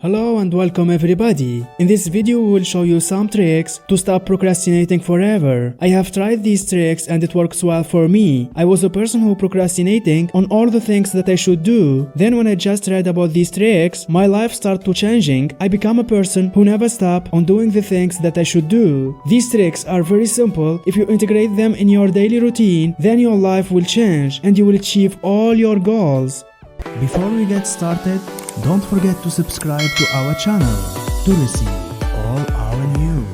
Hello and welcome everybody. In this video we will show you some tricks to stop procrastinating forever. I have tried these tricks and it works well for me. I was a person who procrastinating on all the things that I should do. Then when I just read about these tricks, my life started to changing. I become a person who never stop on doing the things that I should do. These tricks are very simple. If you integrate them in your daily routine, then your life will change and you will achieve all your goals. Before we get started, don't forget to subscribe to our channel to receive all our news.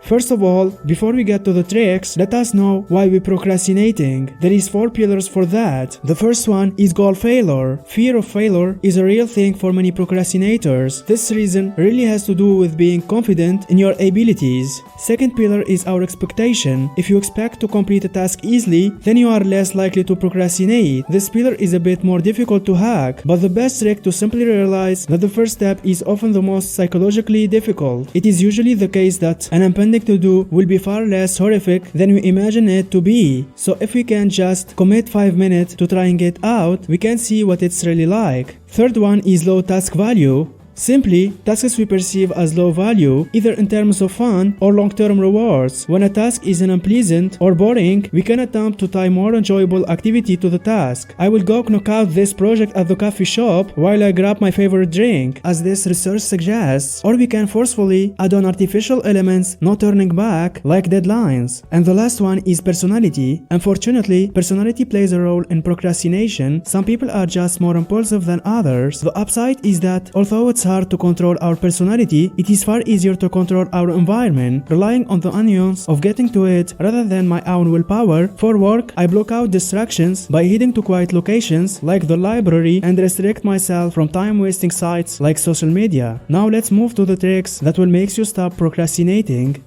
First of all, before we get to the tricks, let us know why we're procrastinating. There is 4 pillars for that. The first one is goal failure. Fear of failure is a real thing for many procrastinators. This reason really has to do with being confident in your abilities. Second pillar is our expectation. If you expect to complete a task easily, then you are less likely to procrastinate. This pillar is a bit more difficult to hack, but the best trick to simply realize that the first step is often the most psychologically difficult. It is usually the case that an impending to do will be far less horrific than we imagine it to be. So if we can just commit 5 minutes to trying it out, we can see what it's really like. Third one is low task value. Simply, tasks we perceive as low value, either in terms of fun or long-term rewards. When a task is unpleasant or boring, we can attempt to tie more enjoyable activity to the task. I will go knock out this project at the coffee shop while I grab my favorite drink, as this research suggests. Or we can forcefully add on artificial elements, no turning back, like deadlines. And the last one is personality. Unfortunately, personality plays a role in procrastination. Some people are just more impulsive than others. The upside is that, although it's hard to control our personality, it is far easier to control our environment, relying on the onions of getting to it rather than my own willpower. For work, I block out distractions by heading to quiet locations like the library and restrict myself from time-wasting sites like social media. Now let's move to the tricks that will make you stop procrastinating.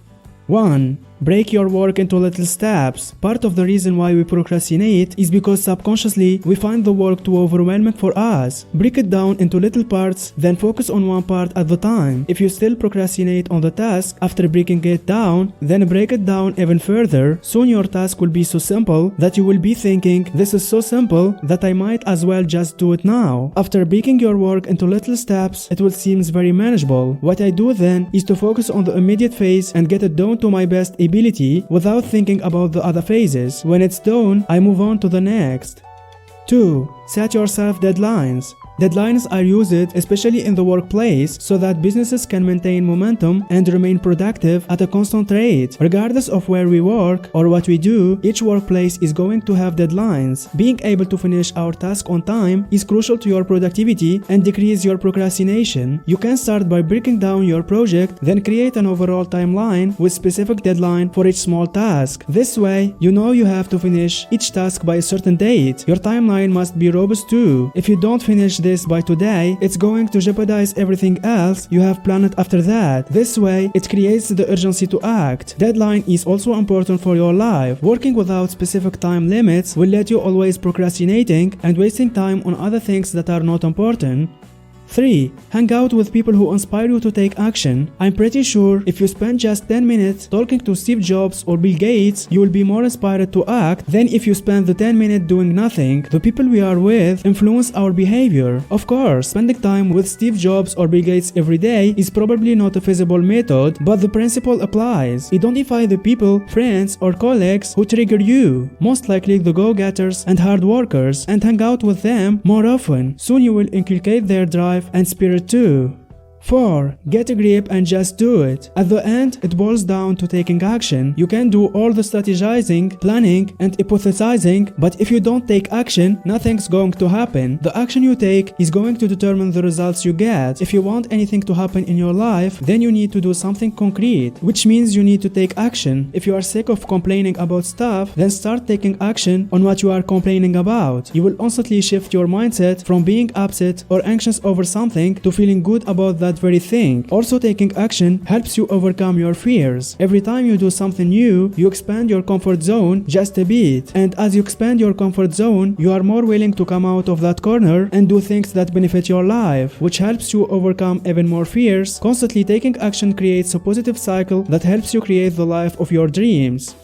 1. Break your work into little steps. Part of the reason why we procrastinate is because subconsciously we find the work too overwhelming for us. Break it down into little parts, then focus on one part at the time. If you still procrastinate on the task after breaking it down, then break it down even further. Soon your task will be so simple that you will be thinking, this is so simple that I might as well just do it now. After breaking your work into little steps, it will seem very manageable. What I do then is to focus on the immediate phase and get it done to my best ability without thinking about the other phases. When it's done, I move on to the next. 2. Set yourself deadlines. Deadlines are used especially in the workplace so that businesses can maintain momentum and remain productive at a constant rate. Regardless of where we work or what we do, each workplace is going to have deadlines. Being able to finish our task on time is crucial to your productivity and decrease your procrastination. You can start by breaking down your project, then create an overall timeline with specific deadline for each small task. This way, you know you have to finish each task by a certain date. Your timeline must be robust too. If you don't finish this by today, it's going to jeopardize everything else you have planned after that. This way, it creates the urgency to act. Deadline is also important for your life. Working without specific time limits will let you always procrastinating and wasting time on other things that are not important. 3. Hang out with people who inspire you to take action. I'm pretty sure if you spend just 10 minutes talking to Steve Jobs or Bill Gates, you will be more inspired to act than if you spend the 10 minutes doing nothing. The people we are with influence our behavior. Of course, spending time with Steve Jobs or Bill Gates every day is probably not a feasible method, but the principle applies. Identify the people, friends, or colleagues who trigger you, most likely the go-getters and hard workers, and hang out with them more often. Soon you will inculcate their drive and spirit too. 4. Get a grip and just do it. At the end, it boils down to taking action. You can do all the strategizing, planning, and hypothesizing, but if you don't take action, nothing's going to happen. The action you take is going to determine the results you get. If you want anything to happen in your life, then you need to do something concrete, which means you need to take action. If you are sick of complaining about stuff, then start taking action on what you are complaining about. You will instantly shift your mindset from being upset or anxious over something to feeling good about that very thing. Also, taking action helps you overcome your fears. Every time you do something new, you expand your comfort zone just a bit. And as you expand your comfort zone, you are more willing to come out of that corner and do things that benefit your life, which helps you overcome even more fears. Constantly taking action creates a positive cycle that helps you create the life of your dreams.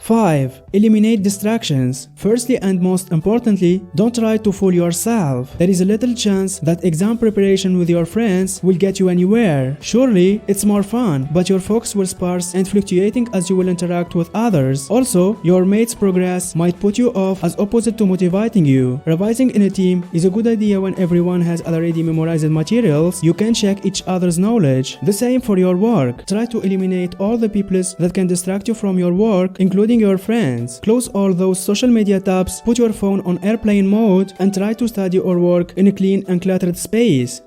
5. Eliminate distractions. Firstly and most importantly, don't try to fool yourself. There is a little chance that exam preparation with your friends will get you anywhere. Surely, it's more fun, but your focus will sparse and fluctuating as you will interact with others. Also, your mates' progress might put you off as opposite to motivating you. Revising in a team is a good idea when everyone has already memorized materials. You can check each other's knowledge. The same for your work. Try to eliminate all the people that can distract you from your work, including your friends. Close all those social media tabs, put your phone on airplane mode, and try to study or work in a clean and cluttered space.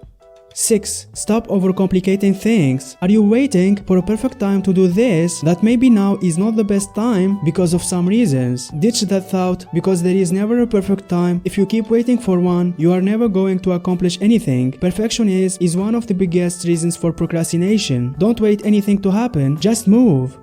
6. Stop overcomplicating things. Are you waiting for a perfect time to do this? That maybe now is not the best time because of some reasons. Ditch that thought, because there is never a perfect time. If you keep waiting for one, you are never going to accomplish anything. Perfection is one of the biggest reasons for procrastination. Don't wait anything to happen, just move.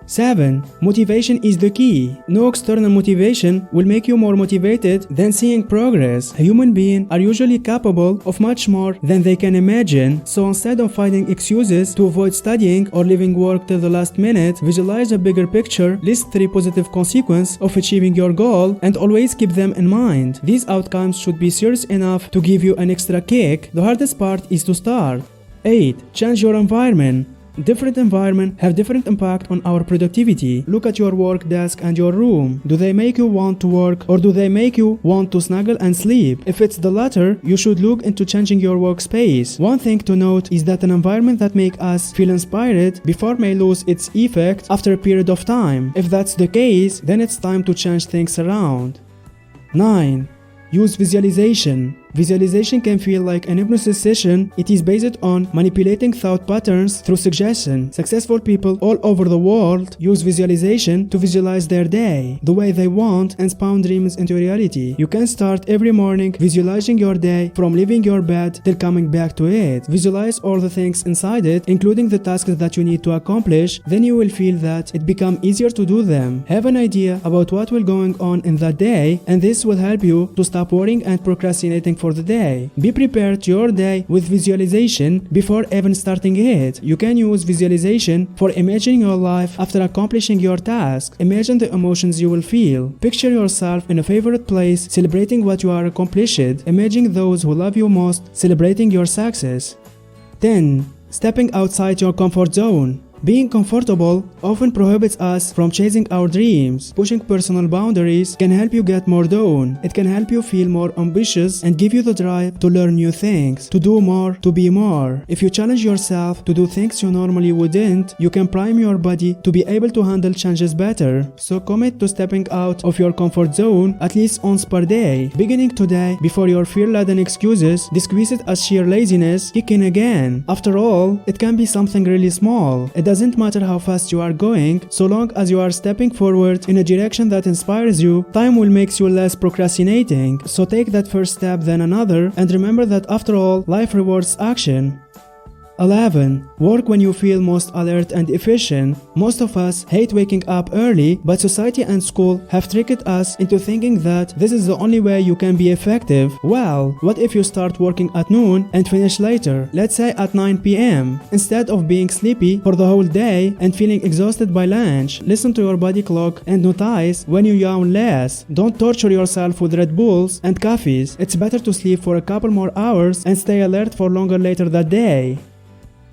7. Motivation is the key. No external motivation will make you more motivated than seeing progress. Human beings are usually capable of much more than they can imagine, so instead of finding excuses to avoid studying or leaving work till the last minute, visualize a bigger picture, list 3 positive consequences of achieving your goal, and always keep them in mind. These outcomes should be serious enough to give you an extra kick. The hardest part is to start. 8. Change your environment. Different environments have different impact on our productivity. Look at your work desk and your room. Do they make you want to work, or do they make you want to snuggle and sleep? If it's the latter, you should look into changing your workspace. One thing to note is that an environment that makes us feel inspired before may lose its effect after a period of time. If that's the case, then it's time to change things around. 9. Use visualization. Visualization can feel like an hypnosis session. It is based on manipulating thought patterns through suggestion. Successful people all over the world use visualization to visualize their day the way they want and spawn dreams into reality. You can start every morning visualizing your day from leaving your bed till coming back to it. Visualize all the things inside it, including the tasks that you need to accomplish. Then you will feel that it becomes easier to do them. Have an idea about what will going on in that day, and this will help you to stop worrying and procrastinating for the day. Be prepared to your day with visualization before even starting it. You can use visualization for imagining your life after accomplishing your task. Imagine the emotions you will feel. Picture yourself in a favorite place celebrating what you are accomplished. Imagine those who love you most celebrating your success. 10. Stepping outside your comfort zone. Being comfortable often prohibits us from chasing our dreams. Pushing personal boundaries can help you get more done. It can help you feel more ambitious and give you the drive to learn new things, to do more, to be more. If you challenge yourself to do things you normally wouldn't, you can prime your body to be able to handle changes better. So commit to stepping out of your comfort zone at least once per day. Beginning today, before your fear-laden excuses disguise it as sheer laziness, kick in again. After all, it can be something really small. It doesn't matter how fast you are going, so long as you are stepping forward in a direction that inspires you. Time will make you less procrastinating, so take that first step, then another, and remember that after all, life rewards action. 11. Work when you feel most alert and efficient. Most of us hate waking up early, but society and school have tricked us into thinking that this is the only way you can be effective. Well, what if you start working at noon and finish later, let's say at 9 p.m. Instead of being sleepy for the whole day and feeling exhausted by lunch, listen to your body clock and notice when you yawn less. Don't torture yourself with Red Bulls and coffees. It's better to sleep for a couple more hours and stay alert for longer later that day.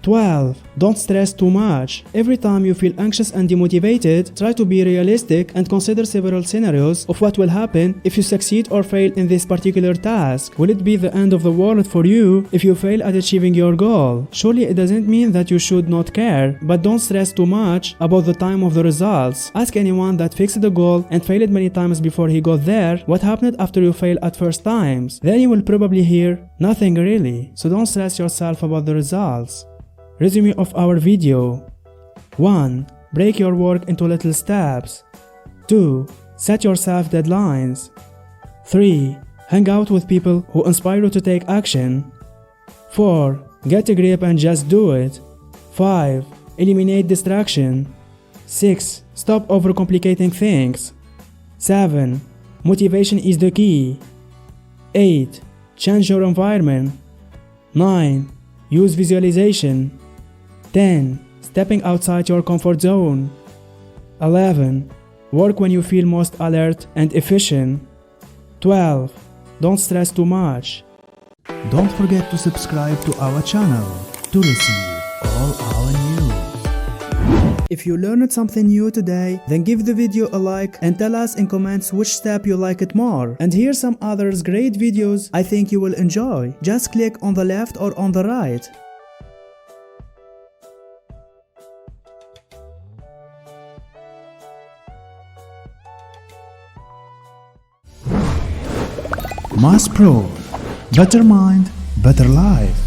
12. Don't stress too much. Every time you feel anxious and demotivated, try to be realistic and consider several scenarios of what will happen if you succeed or fail in this particular task. Will it be the end of the world for you if you fail at achieving your goal? Surely it doesn't mean that you should not care, but don't stress too much about the time of the results. Ask anyone that fixed the goal and failed many times before he got there, what happened after you fail at first times. Then you will probably hear, nothing really. So don't stress yourself about the results. Resume of our video. 1. Break your work into little steps. 2. Set yourself deadlines. 3. Hang out with people who inspire you to take action. 4. Get a grip and just do it. 5. Eliminate distraction. 6. Stop overcomplicating things. 7. Motivation is the key. 8. Change your environment. 9. Use visualization. 10. Stepping outside your comfort zone. 11. Work when you feel most alert and efficient. 12. Don't stress too much. Don't forget to subscribe to our channel to receive all our news. If you learned something new today, then give the video a like and tell us in comments which step you like it more. And here's some others great videos I think you will enjoy. Just click on the left or on the right. Mass Pro. Better mind, better life.